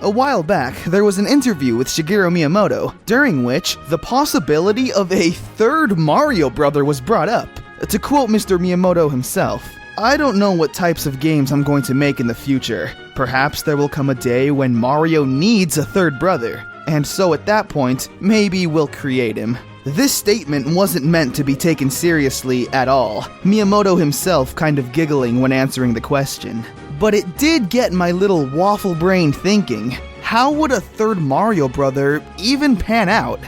A while back, there was an interview with Shigeru Miyamoto, during which the possibility of a third Mario brother was brought up. To quote Mr. Miyamoto himself, "I don't know what types of games I'm going to make in the future. Perhaps there will come a day when Mario needs a third brother, and so at that point, maybe we'll create him." This statement wasn't meant to be taken seriously at all, Miyamoto himself kind of giggling when answering the question. But it did get my little waffle brain thinking, how would a third Mario brother even pan out?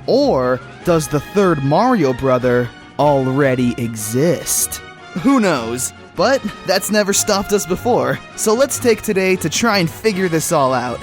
Or does the third Mario brother already exist? Who knows? But that's never stopped us before, so let's take today to try and figure this all out.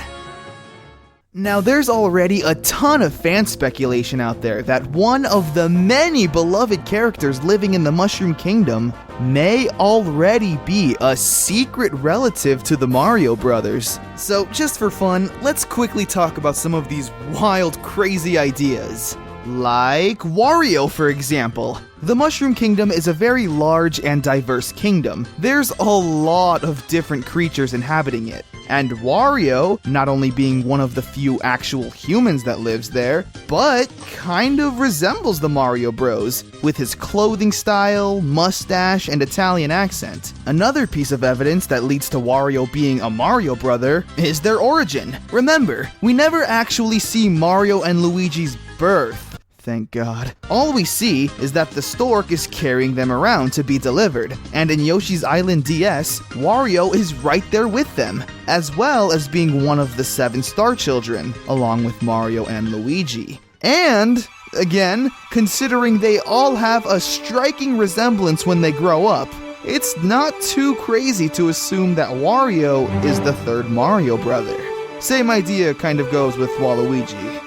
Now, there's already a ton of fan speculation out there that one of the many beloved characters living in the Mushroom Kingdom may already be a secret relative to the Mario brothers. So, just for fun, let's quickly talk about some of these wild, crazy ideas. Like Wario, for example. The Mushroom Kingdom is a very large and diverse kingdom. There's a lot of different creatures inhabiting it. And Wario, not only being one of the few actual humans that lives there, but kind of resembles the Mario Bros, with his clothing style, mustache, and Italian accent. Another piece of evidence that leads to Wario being a Mario brother is their origin. Remember, we never actually see Mario and Luigi's birth. Thank God. All we see is that the stork is carrying them around to be delivered, and in Yoshi's Island DS, Wario is right there with them, as well as being one of the 7 Star Children, along with Mario and Luigi. And, again, considering they all have a striking resemblance when they grow up, it's not too crazy to assume that Wario is the third Mario brother. Same idea kind of goes with Waluigi.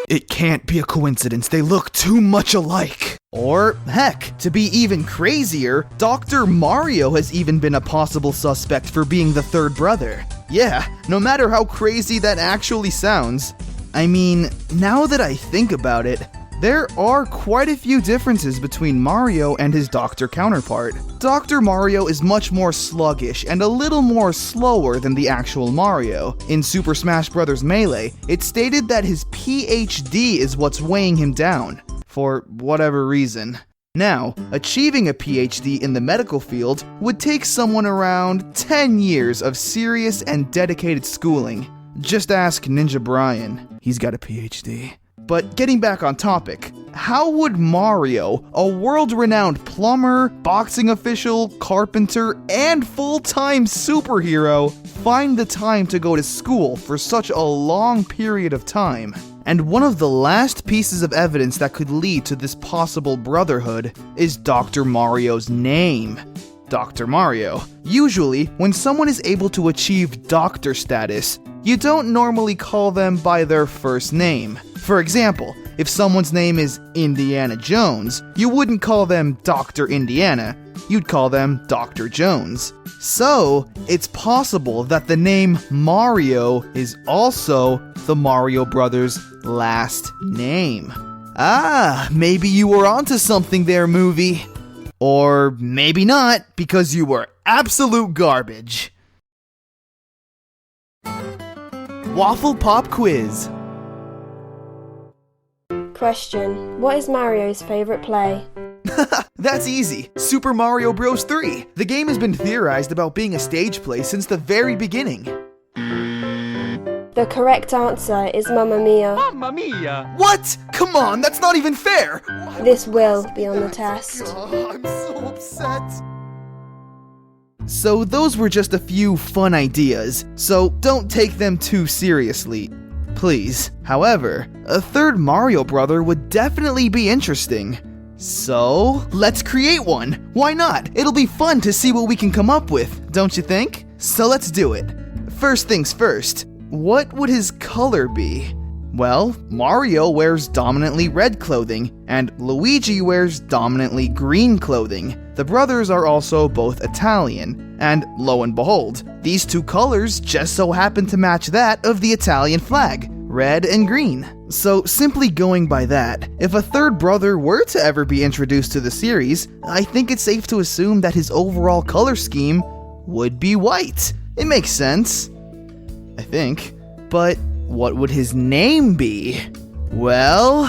It can't be a coincidence, they look too much alike. Or, heck, to be even crazier, Dr. Mario has even been a possible suspect for being the third brother. Yeah, no matter how crazy that actually sounds. I mean, now that I think about it, there are quite a few differences between Mario and his Doctor counterpart. Dr. Mario is much more sluggish and a little more slower than the actual Mario. In Super Smash Bros. Melee, it's stated that his PhD is what's weighing him down, for whatever reason. Now, achieving a PhD in the medical field would take someone around 10 years of serious and dedicated schooling. Just ask Ninja Brian, he's got a PhD. But getting back on topic, how would Mario, a world-renowned plumber, boxing official, carpenter, and full-time superhero, find the time to go to school for such a long period of time? And one of the last pieces of evidence that could lead to this possible brotherhood is Dr. Mario's name. Dr. Mario. Usually, when someone is able to achieve doctor status, you don't normally call them by their first name. For example, if someone's name is Indiana Jones, you wouldn't call them Dr. Indiana, you'd call them Dr. Jones. So, it's possible that the name Mario is also the Mario brothers' last name. Ah, maybe you were onto something there, movie. Or maybe not, because you were absolute garbage. Waffle Pop Quiz. Question: what is Mario's favorite play? That's easy. Super Mario Bros. 3. The game has been theorized about being a stage play since the very beginning. The correct answer is Mamma Mia. Mamma Mia! What? Come on, that's not even fair! This will be on the test. Oh, I'm so upset. So those were just a few fun ideas, so don't take them too seriously. Please. However, a third Mario brother would definitely be interesting. So, let's create one. Why not? It'll be fun to see what we can come up with, don't you think? So let's do it. First things first, what would his color be? Well, Mario wears dominantly red clothing, and Luigi wears dominantly green clothing. The brothers are also both Italian, and lo and behold, these two colors just so happen to match that of the Italian flag, red and green. So simply going by that, if a third brother were to ever be introduced to the series, I think it's safe to assume that his overall color scheme would be white. It makes sense. I think. But what would his name be? Well,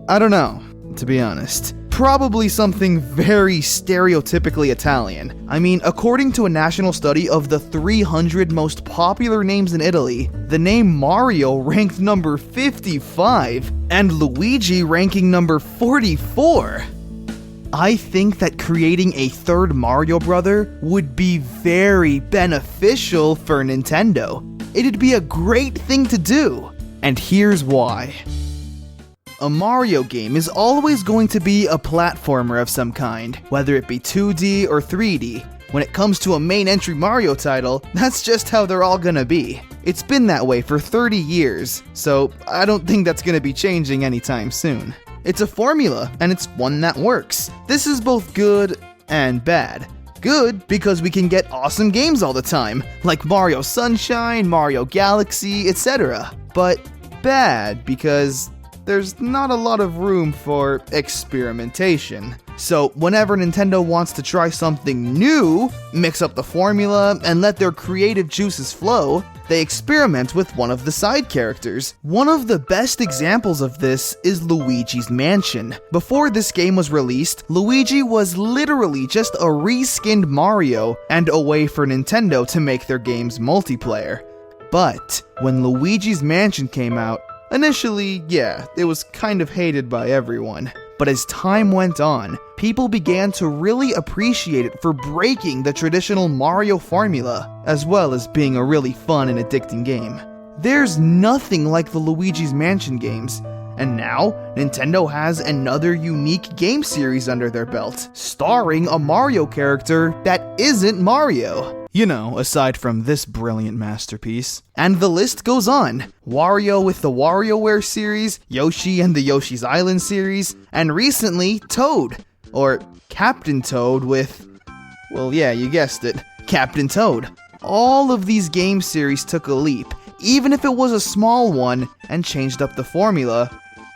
I don't know, to be honest. Probably something very stereotypically Italian. I mean, according to a national study of the 300 most popular names in Italy, the name Mario ranked number 55, and Luigi ranking number 44. I think that creating a third Mario brother would be very beneficial for Nintendo. It'd be a great thing to do, and here's why. A Mario game is always going to be a platformer of some kind, whether it be 2D or 3D. When it comes to a main entry Mario title, that's just how they're all gonna be. It's been that way for 30 years, so I don't think that's gonna be changing anytime soon. It's a formula, and it's one that works. This is both good and bad. Good because we can get awesome games all the time, like Mario Sunshine, Mario Galaxy, etc. But bad because there's not a lot of room for experimentation. So whenever Nintendo wants to try something new, mix up the formula, and let their creative juices flow, they experiment with one of the side characters. One of the best examples of this is Luigi's Mansion. Before this game was released, Luigi was literally just a reskinned Mario and a way for Nintendo to make their games multiplayer. But when Luigi's Mansion came out, initially, yeah, it was kind of hated by everyone. But as time went on, people began to really appreciate it for breaking the traditional Mario formula, as well as being a really fun and addicting game. There's nothing like the Luigi's Mansion games, and now Nintendo has another unique game series under their belt, starring a Mario character that isn't Mario. You know, aside from this brilliant masterpiece. And the list goes on. Wario with the WarioWare series, Yoshi and the Yoshi's Island series, and recently, Toad. Or Captain Toad with, well yeah, you guessed it, Captain Toad. All of these game series took a leap, even if it was a small one, and changed up the formula.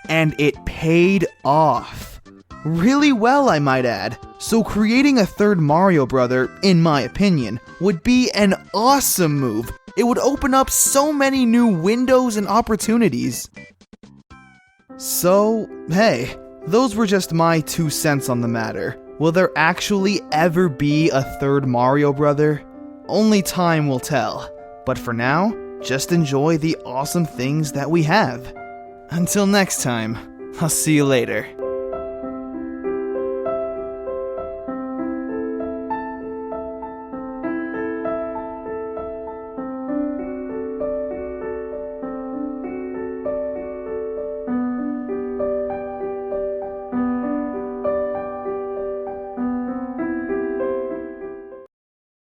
And it paid off. Really well, I might add. So creating a third Mario brother, in my opinion, would be an awesome move. It would open up so many new windows and opportunities. So, hey, those were just my 2 cents on the matter. Will there actually ever be a third Mario brother? Only time will tell. But for now, just enjoy the awesome things that we have. Until next time, I'll see you later.